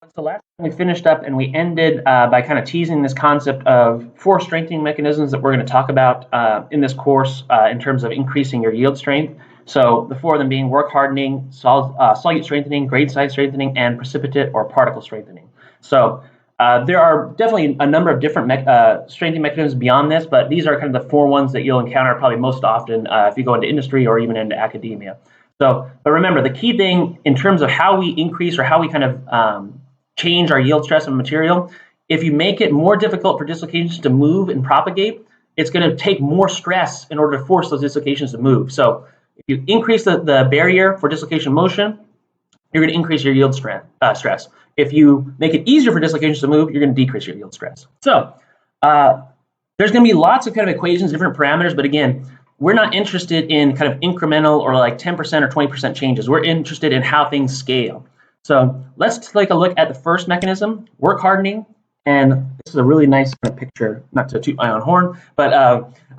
So last time we finished up and we ended by kind of teasing this concept of 4 strengthening mechanisms that we're going to talk about in this course in terms of increasing your yield strength. So the 4 of them being work hardening, solute strengthening, grade size strengthening, and precipitate or particle strengthening. So there are definitely a number of different strengthening mechanisms beyond this, but these are kind of the 4 ones that you'll encounter probably most often if you go into industry or even into academia. So, but remember, the key thing in terms of how we increase or how we kind of change our yield stress of material, if you make it more difficult for dislocations to move and propagate, it's going to take more stress in order to force those dislocations to move. So if you increase the barrier for dislocation motion, you're going to increase your yield stress. If you make it easier for dislocations to move, you're going to decrease your yield stress. So there's going to be lots of kind of equations, different parameters, but again, we're not interested in kind of incremental or like 10% or 20% changes. We're interested in how things scale. So let's take a look at the first mechanism, work hardening. And this is a really nice kind of picture, not to toot my own horn, but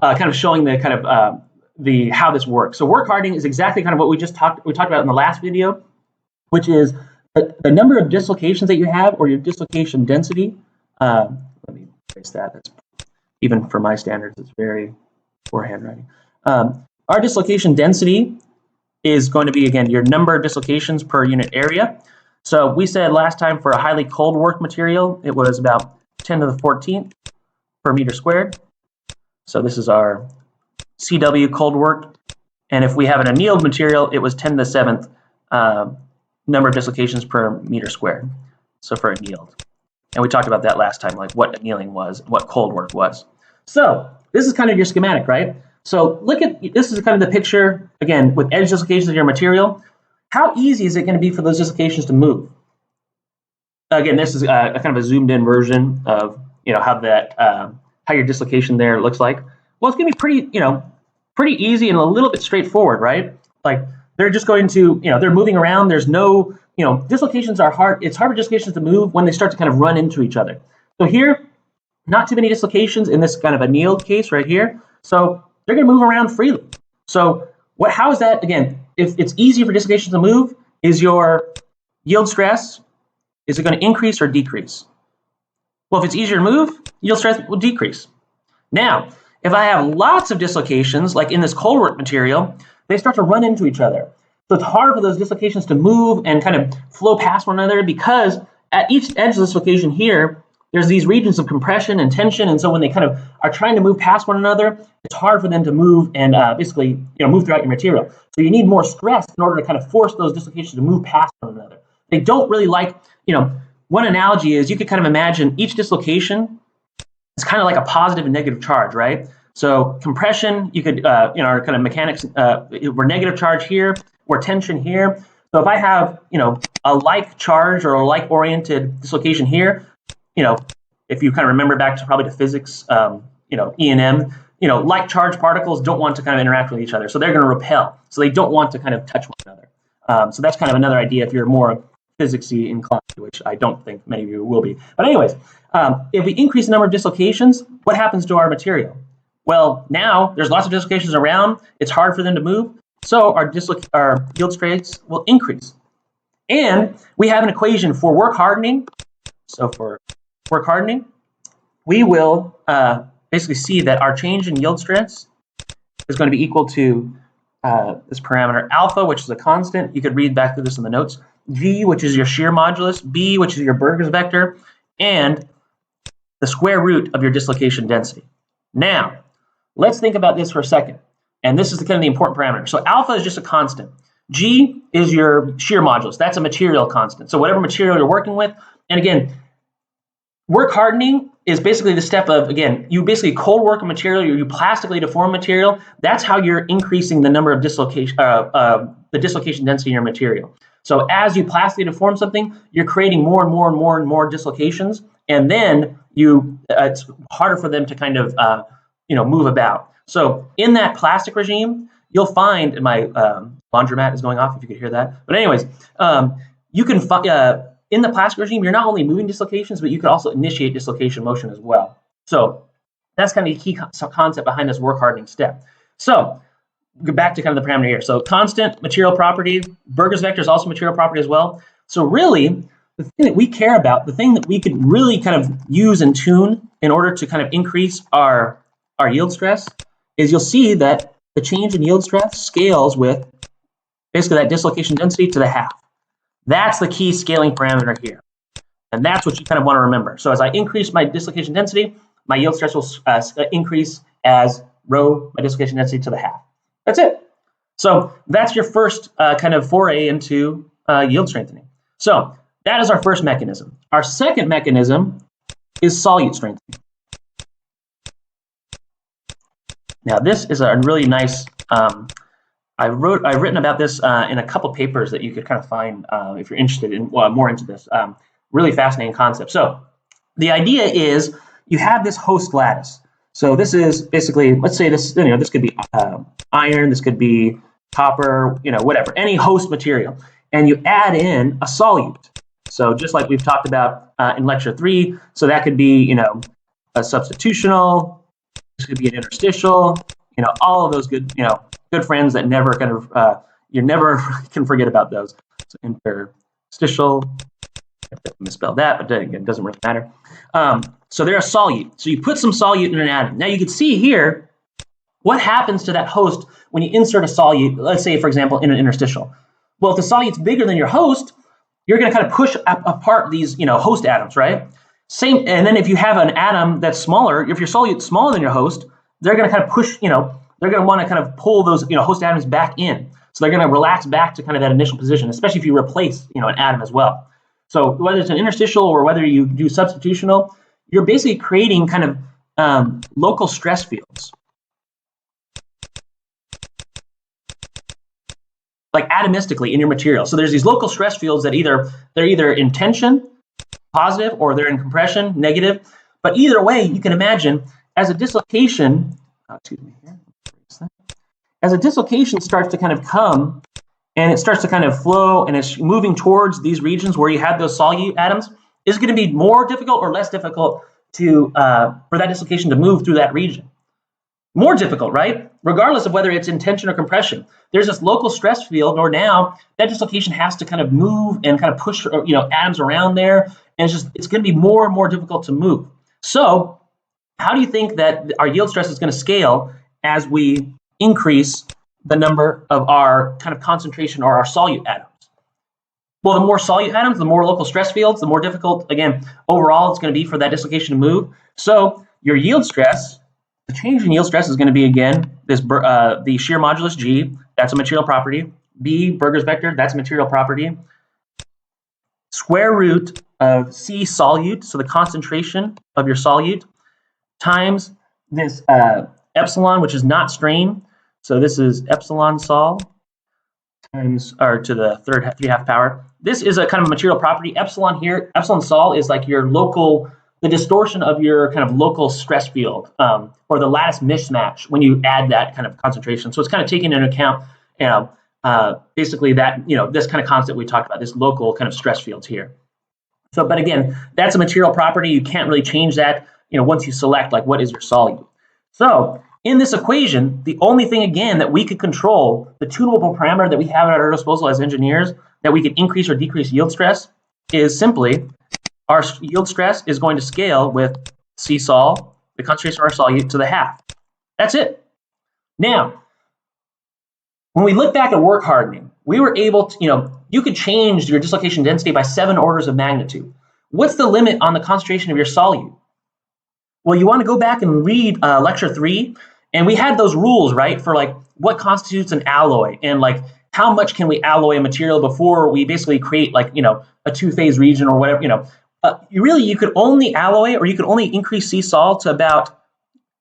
kind of showing the kind of how this works. So work hardening is exactly kind of what we talked about in the last video, which is the number of dislocations that you have or your dislocation density. Let me erase that. That's, even for my standards, it's very poor handwriting. Our dislocation density is going to be, again, your number of dislocations per unit area. So we said last time for a highly cold work material, it was about 10 to the 14th per meter squared. So this is our CW cold work. And if we have an annealed material, it was 10 to the 7th number of dislocations per meter squared. So for annealed. And we talked about that last time, like what annealing was, what cold work was. So this is kind of your schematic, right? So look at, this is kind of the picture, again, with edge dislocations of your material. How easy is it going to be for those dislocations to move? Again, this is a kind of a zoomed in version of, how your dislocation there looks like. Well, it's going to be pretty easy and a little bit straightforward, right? Like they're just going to, they're moving around. There's no, dislocations are hard. It's hard for dislocations to move when they start to kind of run into each other. So here, not too many dislocations in this kind of annealed case right here. So they're going to move around freely. So how is that, again, if it's easy for dislocations to move, is your yield stress, is it going to increase or decrease? Well, if it's easier to move, yield stress will decrease. Now, if I have lots of dislocations, like in this cold work material, they start to run into each other. So it's hard for those dislocations to move and kind of flow past one another because at each edge dislocation here, there's these regions of compression and tension, and so when they kind of are trying to move past one another, it's hard for them to move and basically move throughout your material. So you need more stress in order to kind of force those dislocations to move past one another. They don't really like, one analogy is you could kind of imagine each dislocation is kind of like a positive and negative charge, right? So compression, you could, our kind of mechanics, we're negative charge here, we're tension here. So if I have, a like charge or a like oriented dislocation here, if you kind of remember back to probably to physics, E&M, like charged particles don't want to kind of interact with each other. So they're going to repel. So they don't want to kind of touch one another. So that's kind of another idea if you're more physicsy inclined, which I don't think many of you will be. But anyways, if we increase the number of dislocations, what happens to our material? Well, now there's lots of dislocations around. It's hard for them to move. So our yield stress will increase. And we have an equation for work hardening. So for work hardening, we will basically see that our change in yield stress is going to be equal to this parameter alpha, which is a constant. You could read back through this in the notes. G, which is your shear modulus, B, which is your Burgers vector, and the square root of your dislocation density. Now, let's think about this for a second. And this is kind of the important parameter. So alpha is just a constant. G is your shear modulus. That's a material constant. So whatever material you're working with, and again, work hardening is basically the step of, again, you basically cold work a material, you plastically deform material. That's how you're increasing the number of dislocation, the dislocation density in your material. So as you plastically deform something, you're creating more and more and more and more dislocations, and then it's harder for them to kind of move about. So in that plastic regime, you'll find, and my laundromat is going off if you could hear that. But anyways, you can in the plastic regime, you're not only moving dislocations, but you can also initiate dislocation motion as well. So that's kind of the key concept behind this work hardening step. So go back to kind of the parameter here. So constant material property, Burgers vector is also material property as well. So really, the thing that we care about, the thing that we could really kind of use and tune in order to kind of increase our yield stress is you'll see that the change in yield stress scales with basically that dislocation density to the half. That's the key scaling parameter here. And that's what you kind of want to remember. So as I increase my dislocation density, my yield stress will increase as rho, my dislocation density, to the half. That's it. So that's your first kind of foray into yield strengthening. So that is our first mechanism. Our second mechanism is solute strengthening. Now this is a really nice, I've written about this in a couple papers that you could kind of find if you're interested in more into this. Really fascinating concept. So the idea is you have this host lattice. So this is basically, let's say this, this could be iron, this could be copper, whatever, any host material, and you add in a solute. So just like we've talked about in lecture 3, so that could be, a substitutional, this could be an interstitial, all of those good, good friends that never kind of, you never can forget about those. So interstitial, I misspelled that, but again, it doesn't really matter. So they're a solute. So you put some solute in an atom. Now you can see here what happens to that host when you insert a solute, let's say, for example, in an interstitial. Well, if the solute's bigger than your host, you're going to kind of push apart these, host atoms, right? Same, and then if you have an atom that's smaller, if your solute's smaller than your host, they're going to kind of push, they're going to want to kind of pull those, host atoms back in. So they're going to relax back to kind of that initial position, especially if you replace, an atom as well. So whether it's an interstitial or whether you do substitutional, you're basically creating kind of local stress fields, like atomistically in your material. So there's these local stress fields that they're either in tension, positive, or they're in compression, negative. But either way, you can imagine as a dislocation, as a dislocation starts to kind of come and it starts to kind of flow and it's moving towards these regions where you have those solute atoms, is it going to be more difficult or less difficult to for that dislocation to move through that region? More difficult, right? Regardless of whether it's in tension or compression. There's this local stress field where now that dislocation has to kind of move and kind of push atoms around there, and it's going to be more and more difficult to move. So how do you think that our yield stress is going to scale as we increase the number of our kind of concentration or our solute atoms? Well, the more solute atoms, the more local stress fields, the more difficult, again, overall it's going to be for that dislocation to move. So your yield stress, the change in yield stress is going to be, again, this the shear modulus G, that's a material property. B, Berger's vector, that's a material property. Square root of C solute, so the concentration of your solute, times this epsilon, which is not strain. So this is epsilon sol times, or to the 3/2 power. This is a kind of material property. Epsilon here, epsilon sol is like your local, the distortion of your kind of local stress field, or the lattice mismatch when you add that kind of concentration. So it's kind of taking into account, basically that, this kind of concept we talked about, this local kind of stress fields here. So, but again, that's a material property. You can't really change that, once you select like what is your solute. So in this equation, the only thing, again, that we could control, the tunable parameter that we have at our disposal as engineers, that we could increase or decrease yield stress, is simply our yield stress is going to scale with C sol, the concentration of our solute, to the half. That's it. Now, when we look back at work hardening, we were able to, you could change your dislocation density by 7 orders of magnitude. What's the limit on the concentration of your solute? Well, you want to go back and read lecture 3, and we had those rules, right, for like what constitutes an alloy and like how much can we alloy a material before we basically create like, a two-phase region or whatever, you could only alloy or you could only increase C sol to about,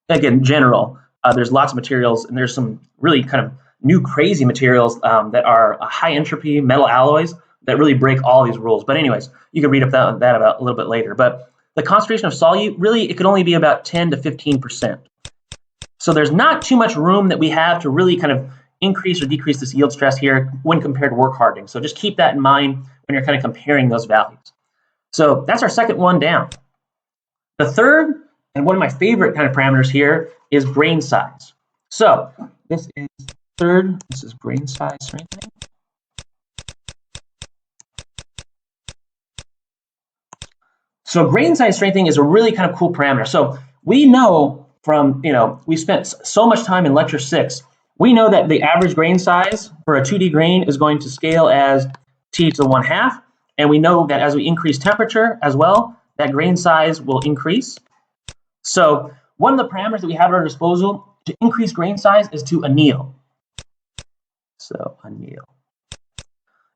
again, general. There's lots of materials and there's some really kind of new crazy materials that are high entropy metal alloys that really break all these rules. But anyways, you can read up that about a little bit later. But the concentration of solute, really, it could only be about 10 to 15%. So there's not too much room that we have to really kind of increase or decrease this yield stress here when compared to work hardening. So just keep that in mind when you're kind of comparing those values. So that's our second one down. The third, and one of my favorite kind of parameters here, is grain size. So this is third, this is grain size strengthening. So grain size strengthening is a really kind of cool parameter. So we know from, we spent so much time in lecture 6, we know that the average grain size for a 2D grain is going to scale as T to the 1/2. And we know that as we increase temperature as well, that grain size will increase. So one of the parameters that we have at our disposal to increase grain size is to anneal. So anneal.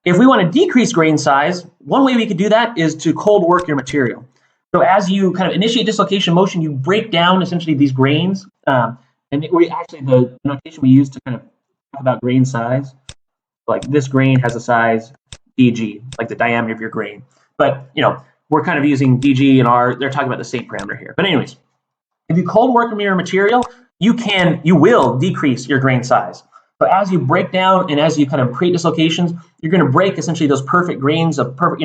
If we want to decrease grain size, one way we could do that is to cold work your material. So as you kind of initiate dislocation motion, you break down essentially these grains. And the notation we use to kind of talk about grain size, like this grain has a size dg, like the diameter of your grain. But we're kind of using dg and they're talking about the same parameter here. But anyways, if you cold work your material, you will decrease your grain size. So as you break down and as you kind of create dislocations, you're going to break essentially those perfect grains of perfect,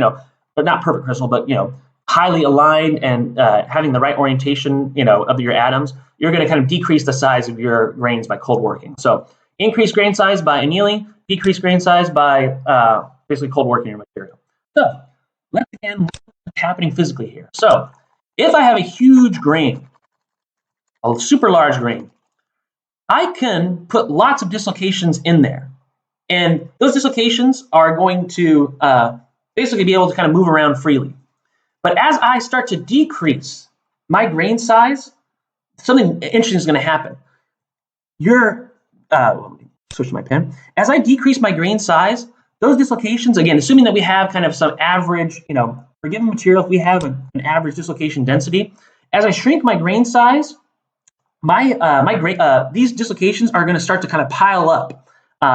but not perfect crystal, but highly aligned and having the right orientation, of your atoms. You're going to kind of decrease the size of your grains by cold working. So increase grain size by annealing, decrease grain size by basically cold working your material. So let's again look at what's happening physically here. So if I have a huge grain, a super large grain, I can put lots of dislocations in there. And those dislocations are going to basically be able to kind of move around freely. But as I start to decrease my grain size, something interesting is going to happen. Let me switch my pen. As I decrease my grain size, those dislocations, again, assuming that we have kind of some average, for given material, if we have an average dislocation density, as I shrink my grain size, these dislocations are going to start to kind of pile up.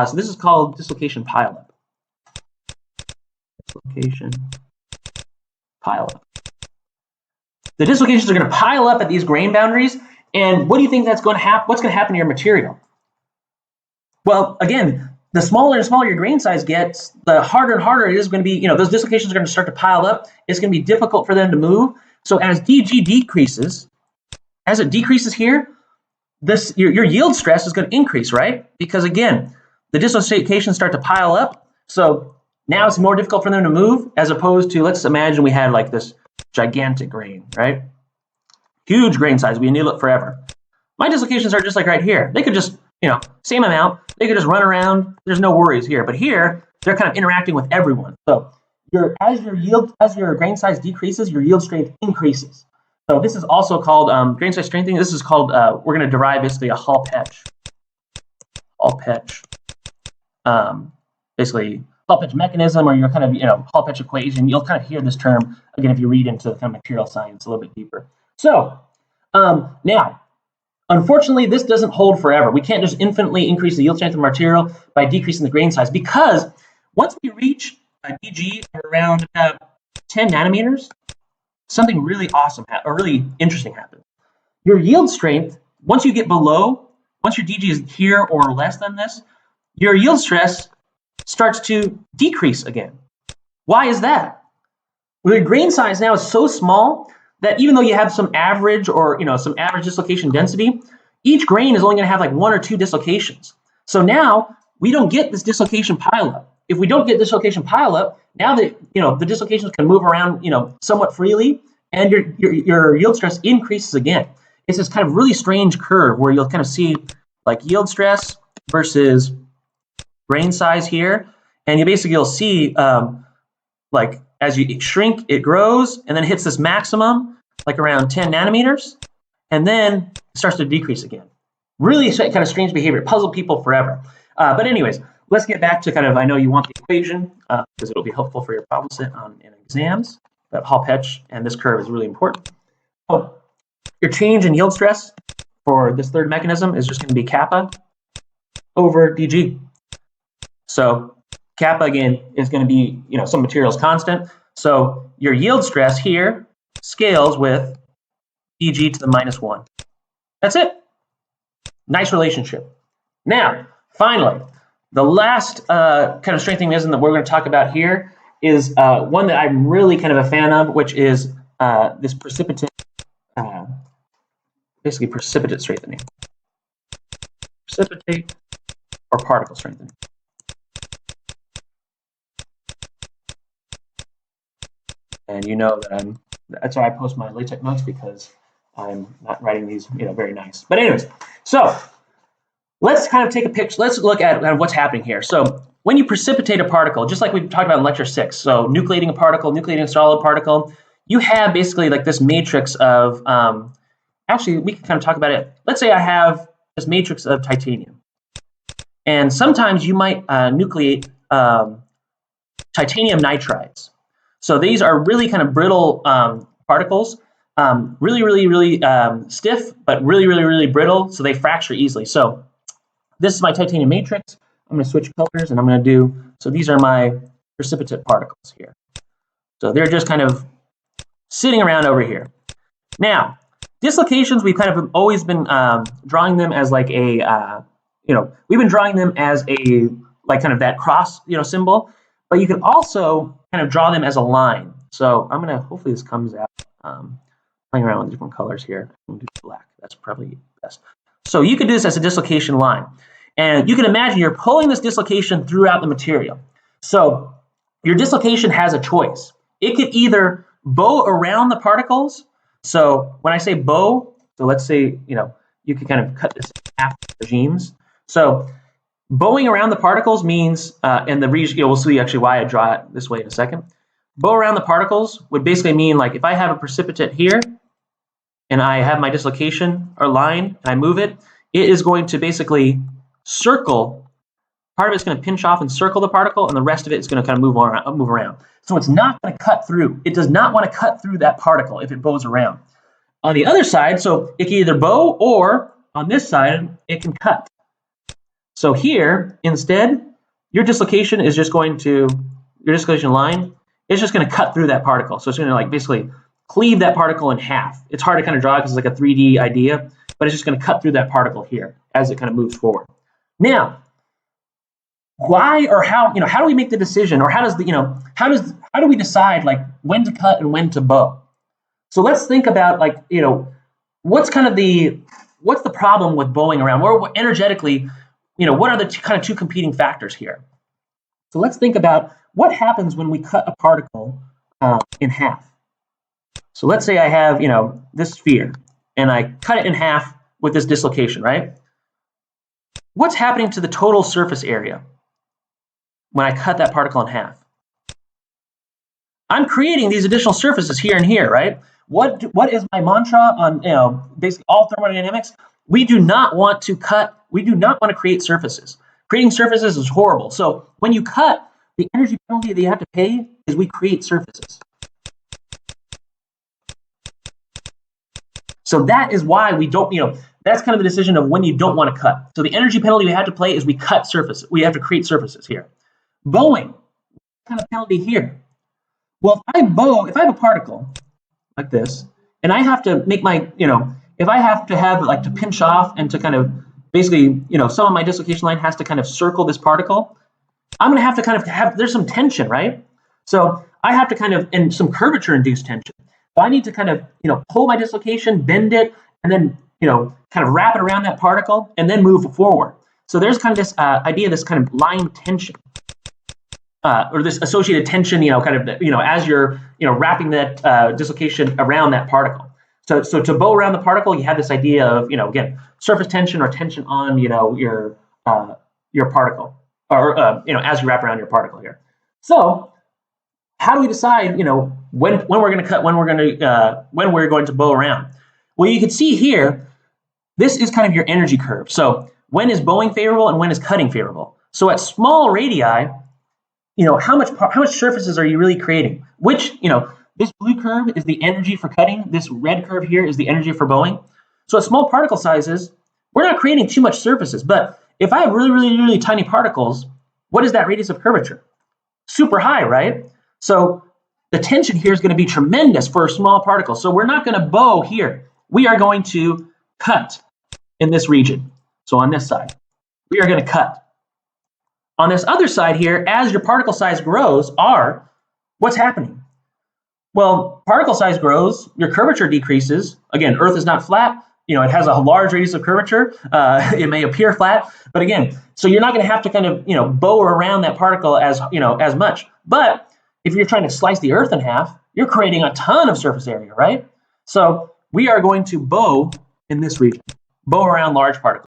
So this is called dislocation pileup. Dislocation pileup. The dislocations are going to pile up at these grain boundaries, and what do you think that's going to happen? What's going to happen to your material? Well, again, the smaller and smaller your grain size gets, the harder and harder it is going to be. Those dislocations are going to start to pile up. It's going to be difficult for them to move. So as dg decreases, as it decreases here, your yield stress is going to increase, right? Because again, the dislocations start to pile up. So now it's more difficult for them to move, as opposed to, let's imagine we had like this gigantic grain, right? Huge grain size, we anneal it forever. My dislocations are just like right here. They could just, same amount, they could just run around. There's no worries here. But here, they're kind of interacting with everyone. So as your grain size decreases, your yield strength increases. So this is also called grain size strengthening. This is called, we're going to derive basically a Hall-Petch. Hall-Petch. Basically, Hall-Petch mechanism, or your kind of, Hall-Petch equation. You'll kind of hear this term, again, if you read into kind of material science a little bit deeper. So now, unfortunately, this doesn't hold forever. We can't just infinitely increase the yield strength of material by decreasing the grain size, because once we reach a dg around about 10 nanometers, something really awesome or really interesting happens. Your yield strength, once your dg is here or less than this, your yield stress starts to decrease again. Why is that? Well, your grain size now is so small that even though you have some average or some average dislocation density, each grain is only going to have like 1 or 2 dislocations. So now we don't get this dislocation pileup. If we don't get dislocation pileup, now that the dislocations can move around somewhat freely, and your yield stress increases again. It's this kind of really strange curve where you'll kind of see like yield stress versus grain size here, and you'll see like as you shrink, it grows and then hits this maximum like around 10 nanometers, and then it starts to decrease again. Really kind of strange behavior. It puzzled people forever. But anyways, let's get back to kind of, I know you want the equation because it'll be helpful for your problem set in exams. That Hall-Petch and this curve is really important. So your change in yield stress for this third mechanism is just going to be kappa over dg. So kappa, again, is going to be, some materials constant. So your yield stress here scales with dg to the -1. That's it. Nice relationship. Now, finally, the last kind of strengthening mechanism that we're going to talk about here is one that I'm really kind of a fan of, which is this precipitate, basically precipitate strengthening. Precipitate or particle strengthening. And you know that I'm that's why I post my LaTeX notes, because I'm not writing these, very nice. But anyways, so let's kind of take a picture. Let's look at what's happening here. So when you precipitate a particle, just like we talked about in lecture 6, so nucleating a particle, nucleating a solid particle, you have basically like this matrix of, actually we can kind of talk about it. Let's say I have this matrix of titanium. And sometimes you might nucleate titanium nitrides. So these are really kind of brittle particles, really stiff, but really brittle, so they fracture easily. So this is my titanium matrix. I'm going to switch colors, and I'm going to do, so these are my precipitate particles here. So they're just kind of sitting around over here. Now, dislocations, we've kind of always been drawing them as like a, we've been drawing them as a, like kind of that cross, symbol, but you can also kind of draw them as a line. So I'm going to, hopefully this comes out, playing around with different colors here. I'm going to do black. That's probably best. So you could do this as a dislocation line. And you can imagine you're pulling this dislocation throughout the material. So your dislocation has a choice. It could either bow around the particles. So when I say bow, so let's say, you can kind of cut this in half regimes. So bowing around the particles means, and the region, we'll see actually why I draw it this way in a second. Bow around the particles would basically mean, like, if I have a precipitate here and I have my dislocation or line and I move it, it is going to basically circle. Part of it's going to pinch off and circle the particle, and the rest of it is going to kind of move around. So it's not going to cut through. It does not want to cut through that particle if it bows around. On the other side, so it can either bow, or on this side, it can cut. So here, instead, your dislocation is just going to, your dislocation line is just going to cut through that particle. So it's going to like basically cleave that particle in half. It's hard to kind of draw because it's like a 3D idea, but it's just going to cut through that particle here as it kind of moves forward. Now, why or how, how do we make the decision, or how does the, how do we decide like when to cut and when to bow? So let's think about like, what's the problem with bowing around? Or energetically, what are the kind of two competing factors here? So let's think about what happens when we cut a particle in half. So let's say I have, this sphere, and I cut it in half with this dislocation, right? What's happening to the total surface area when I cut that particle in half? I'm creating these additional surfaces here and here, right? What is my mantra on, basically all thermodynamics? We do not want to cut, we do not want to create surfaces. Creating surfaces is horrible. So when you cut, the energy penalty that you have to pay is we create surfaces. So that is why we don't, that's kind of the decision of when you don't want to cut. So the energy penalty we have to play is we cut surfaces. We have to create surfaces here. Bowing, what kind of penalty here? Well, if I have a particle like this, and I have to make my, if I have to have like to pinch off and to kind of basically, some of my dislocation line has to kind of circle this particle, I'm going to have to kind of have, there's some tension, right? So I have to kind of, and some curvature induced tension. So I need to kind of, pull my dislocation, bend it, and then, kind of wrap it around that particle and then move forward. So there's kind of this idea, this kind of line tension. Or this associated tension, as you're, wrapping that dislocation around that particle. So to bow around the particle, you have this idea of, again, surface tension or tension on, your particle, or as you wrap around your particle here. So how do we decide, when we're going to cut, when we're going to bow around? Well, you can see here, this is kind of your energy curve. So when is bowing favorable and when is cutting favorable? So at small radii, how much surfaces are you really creating? Which, this blue curve is the energy for cutting. This red curve here is the energy for bowing. So at small particle sizes, we're not creating too much surfaces. But if I have really tiny particles, what is that radius of curvature? Super high, right? So the tension here is going to be tremendous for a small particle. So we're not going to bow here. We are going to cut in this region. So on this side, we are going to cut. On this other side here, as your particle size grows, what's happening? Well, particle size grows, your curvature decreases. Again, Earth is not flat. It has a large radius of curvature. It may appear flat, but again, so you're not going to have to kind of, bow around that particle as much. But if you're trying to slice the Earth in half, you're creating a ton of surface area, right? So we are going to bow in this region, bow around large particles.